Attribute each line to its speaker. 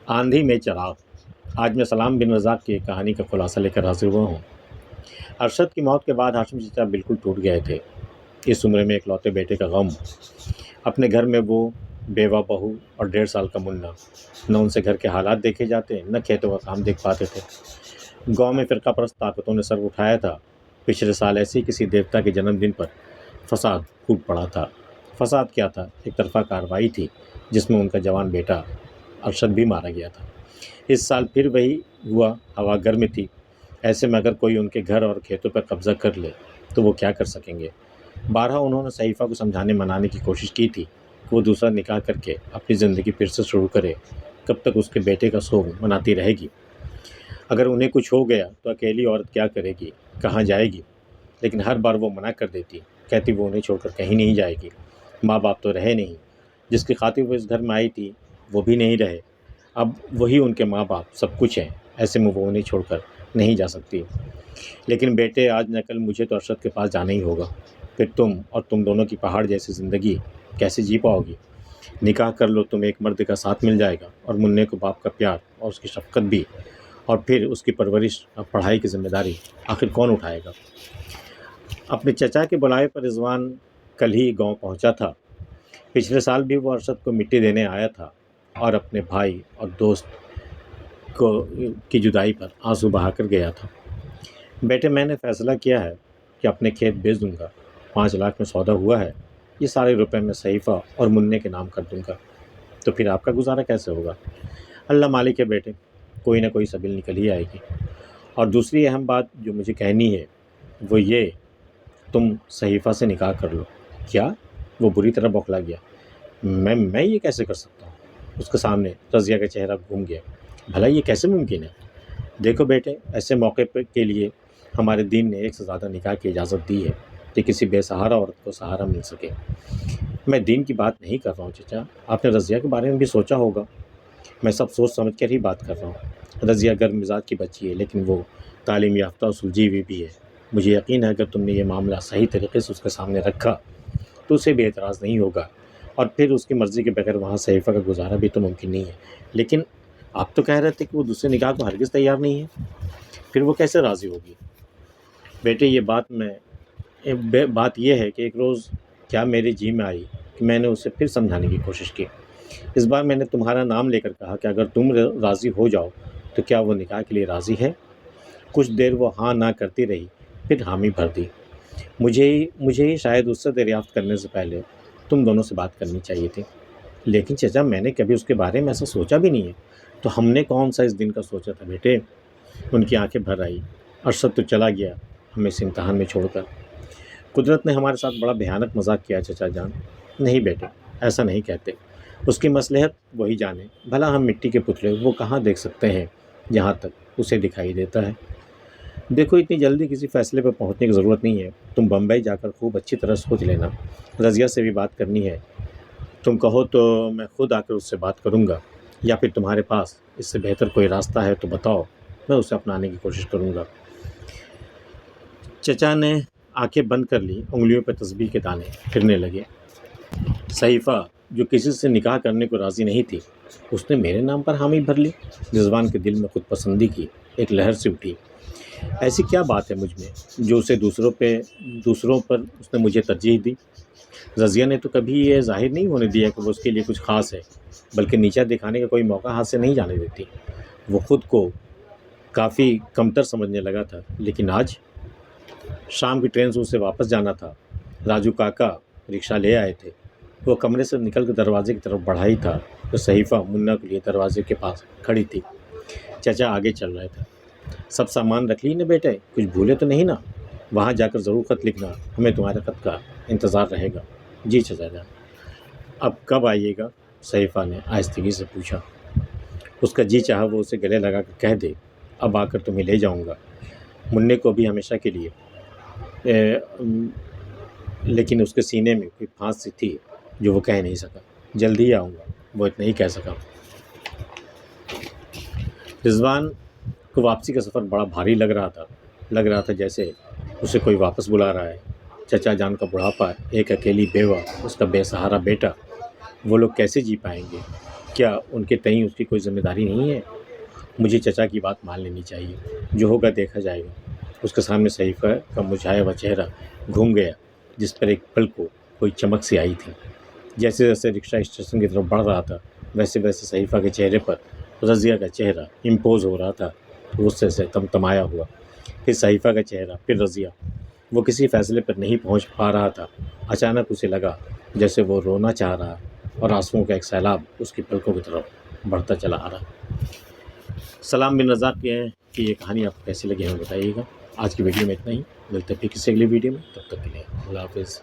Speaker 1: آندھی میں چراغ۔ آج میں سلام بن رزاق کی ایک کہانی کا خلاصہ لے کر حاضر ہوا ہوں۔ ارشد کی موت کے بعد ہاشم چچا بالکل ٹوٹ گئے تھے۔ اس عمر میں اکلوتے بیٹے کا غم، اپنے گھر میں وہ بیوہ بہو اور 1.5 سال کا منا، نہ ان سے گھر کے حالات دیکھے جاتے، نہ کھیتوں کا کام دیکھ پاتے تھے۔ گاؤں میں فرقہ پرست طاقتوں نے سر اٹھایا تھا۔ پچھلے سال ایسے ہی کسی دیوتا کے جنم دن پر فساد پھوٹ پڑا تھا۔ فساد کیا تھا؟ ایک طرفہ کارروائی تھی جس میں ان کا جوان بیٹا ارشد بھی مارا گیا تھا۔ اس سال پھر وہی ہوا۔ ہوا گرم تھی۔ ایسے میں اگر کوئی ان کے گھر اور کھیتوں پر قبضہ کر لے تو وہ کیا کر سکیں گے؟ بارہا انہوں نے صحیفہ کو سمجھانے منانے کی کوشش کی تھی کہ وہ دوسرا نکاح کر کے اپنی زندگی پھر سے شروع کرے۔ کب تک اس کے بیٹے کا سوگ مناتی رہے گی؟ اگر انہیں کچھ ہو گیا تو اکیلی عورت کیا کرے گی؟ کہاں جائے گی؟ لیکن ہر بار وہ منع کر دیتی، کہتی وہ انہیں چھوڑ کر کہیں نہیں جائے گی۔ ماں باپ تو رہے نہیں، جس کی خاطر وہ اس گھر میں آئی تھی وہ بھی نہیں رہے۔ اب وہی ان کے ماں باپ سب کچھ ہیں، ایسے میں وہ انہیں چھوڑ کر نہیں جا سکتی۔ لیکن بیٹے، آج نہ کل مجھے تو ارشد کے پاس جانا ہی ہوگا۔ پھر تم دونوں کی پہاڑ جیسی زندگی کیسے جی پاؤ گی؟ نکاح کر لو، تمہیں ایک مرد کا ساتھ مل جائے گا، اور منع کو باپ کا پیار اور اس کی شفقت بھی، اور پھر اس کی پرورش اور پڑھائی کی ذمہ داری آخر کون اٹھائے گا؟ اپنے چچا کے بلائے پر رضوان کل ہی گاؤں پہنچا تھا۔ پچھلے سال بھی وہ ارشد کو مٹی دینے آیا تھا اور اپنے بھائی اور دوست کی جدائی پر آنسو بہا کر گیا تھا۔ بیٹے، میں نے فیصلہ کیا ہے کہ اپنے کھیت بیچ دوں گا۔ 5 لاکھ میں سودا ہوا ہے۔ یہ سارے روپے میں صحیفہ اور منع کے نام کر دوں گا۔ تو پھر آپ کا گزارا کیسے ہوگا؟ اللہ مالک ہے بیٹے، کوئی نہ کوئی سبیل نکل ہی آئے گی۔ اور دوسری اہم بات جو مجھے کہنی ہے وہ یہ، تم صحیفہ سے نکاح کر لو۔ کیا؟ وہ بری طرح بوکھلا گیا۔ میں یہ کیسے کر سکتا ہوں؟ اس کے سامنے رضیہ کا چہرہ گھوم گیا۔ بھلا یہ کیسے ممکن ہے؟ دیکھو بیٹے، ایسے موقع کے لیے ہمارے دین نے ایک سے زیادہ نکاح کی اجازت دی ہے کہ کسی بے سہارا عورت کو سہارا مل سکے۔ میں دین کی بات نہیں کر رہا ہوں چچا، آپ نے رضیہ کے بارے میں بھی سوچا ہوگا۔ میں سب سوچ سمجھ کر ہی بات کر رہا ہوں۔ رضیہ گرم مزاج کی بچی ہے، لیکن وہ تعلیم یافتہ اور سلجھی ہوئی بھی ہے۔ مجھے یقین ہے اگر تم نے یہ معاملہ صحیح طریقے سے اس کے سامنے رکھا تو اسے بھی اعتراض نہیں ہوگا، اور پھر اس کی مرضی کے بغیر وہاں صحیفہ کا گزارا بھی تو ممکن نہیں ہے۔ لیکن آپ تو کہہ رہے تھے کہ وہ دوسرے نکاح کو ہرگز تیار نہیں ہے، پھر وہ کیسے راضی ہوگی؟ بیٹے، یہ بات یہ ہے کہ ایک روز کیا میرے جی میں آئی کہ میں نے اسے پھر سمجھانے کی کوشش کی۔ اس بار میں نے تمہارا نام لے کر کہا کہ اگر تم راضی ہو جاؤ تو کیا وہ نکاح کے لیے راضی ہے؟ کچھ دیر وہ ہاں نہ کرتی رہی، پھر حامی بھر دی۔ مجھے ہی شاید اس سے دریافت کرنے سے پہلے تم دونوں سے بات کرنی چاہیے تھی۔ لیکن چچا، میں نے کبھی اس کے بارے میں ایسا سوچا بھی نہیں ہے۔ تو ہم نے کون سا اس دن کا سوچا تھا بیٹے؟ ان کی آنکھیں بھر آئی۔ ارشد تو چلا گیا ہمیں اس امتحان میں چھوڑ کر۔ قدرت نے ہمارے ساتھ بڑا بھیانک مذاق کیا چچا جان۔ نہیں بیٹے، ایسا نہیں کہتے۔ اس کی مصلحت وہی جانے۔ بھلا ہم مٹی کے پتلے وہ کہاں دیکھ سکتے ہیں جہاں تک اسے دکھائی دیتا ہے۔ دیکھو، اتنی جلدی کسی فیصلے پر پہنچنے کی ضرورت نہیں ہے۔ تم بمبئی جا کر خوب اچھی طرح سوچ لینا۔ رضیہ سے بھی بات کرنی ہے۔ تم کہو تو میں خود آ کر اس سے بات کروں گا، یا پھر تمہارے پاس اس سے بہتر کوئی راستہ ہے تو بتاؤ، میں اسے اپنانے کی کوشش کروں گا۔ چچا نے آنکھیں بند کر لی۔ انگلیوں پہ تسبیح کے دانے پھرنے لگے۔ صحیفہ جو کسی سے نکاح کرنے کو راضی نہیں تھی، اس نے میرے نام پر حامی بھر لی۔ رضوان کے دل میں خود پسندی کی ایک لہر سے اٹھی۔ ایسی کیا بات ہے مجھ میں جو اسے دوسروں پر اس نے مجھے ترجیح دی؟ رضیہ نے تو کبھی یہ ظاہر نہیں ہونے دیا کہ وہ اس کے لیے کچھ خاص ہے، بلکہ نیچا دکھانے کا کوئی موقع ہاتھ سے نہیں جانے دیتی۔ وہ خود کو کافی کمتر سمجھنے لگا تھا، لیکن آج شام کی ٹرین سے اسے واپس جانا تھا۔ راجو کاکا رکشہ لے آئے تھے۔ وہ کمرے سے نکل کر دروازے کی طرف بڑھا ہی تھا تو صحیفہ منا کے لیے دروازے کے پاس کھڑی تھی۔ چچا آگے چل رہے تھے۔ سب سامان رکھ لی نا بیٹے؟ کچھ بھولے تو نہیں نا؟ وہاں جا کر ضرور خط لکھنا، ہمیں تمہارے خط کا انتظار رہے گا۔ جی چچا جان۔ اب کب آئیے گا؟ صحیفہ نے آہستگی سے پوچھا۔ اس کا جی چاہا وہ اسے گلے لگا کر کہہ دے، اب آ کر تمہیں لے جاؤں گا، منع کو بھی ہمیشہ کے لیے۔ لیکن اس کے سینے میں کوئی پھانس سی تھی جو وہ کہہ نہیں سکا۔ جلدی ہی آؤں گا، وہ اتنا ہی کہہ سکا۔ رضوان کو واپسی کا سفر بڑا بھاری لگ رہا تھا جیسے اسے کوئی واپس بلا رہا ہے۔ چچا جان کا بڑھاپا، ایک اکیلی بیوہ، اس کا بے سہارا بیٹا، وہ لوگ کیسے جی پائیں گے؟ کیا ان کے تئیں اس کی کوئی ذمہ داری نہیں ہے؟ مجھے چچا کی بات مان لینی چاہیے، جو ہوگا دیکھا جائے گا۔ اس کے سامنے صحیفہ کا مرجھایا ہوا چہرہ گھوم گیا، جس پر ایک پل کو کوئی چمک سی آئی تھی۔ جیسے جیسے رکشہ اسٹیشن کی طرف بڑھ رہا تھا، ویسے ویسے صحیفہ کے چہرے پر رضیہ کا چہرہ امپوز ہو رہا تھا، غصے سے تمتمایا ہوا۔ پھر صحیفہ کا چہرہ، پھر رضیہ۔ وہ کسی فیصلے پر نہیں پہنچ پا رہا تھا۔ اچانک اسے لگا جیسے وہ رونا چاہ رہا اور آنسوؤں کا ایک سیلاب اس کی پلکوں کی طرف بڑھتا چلا آ رہا۔ سلام بن رزاق کے ہیں کہ یہ کہانی آپ کو کیسی لگی ہمیں بتائیے گا۔ آج کی ویڈیو میں اتنا ہی، ملتے ہیں پھر کسی اگلی ویڈیو میں، تب تک کے لیے اللہ حافظ۔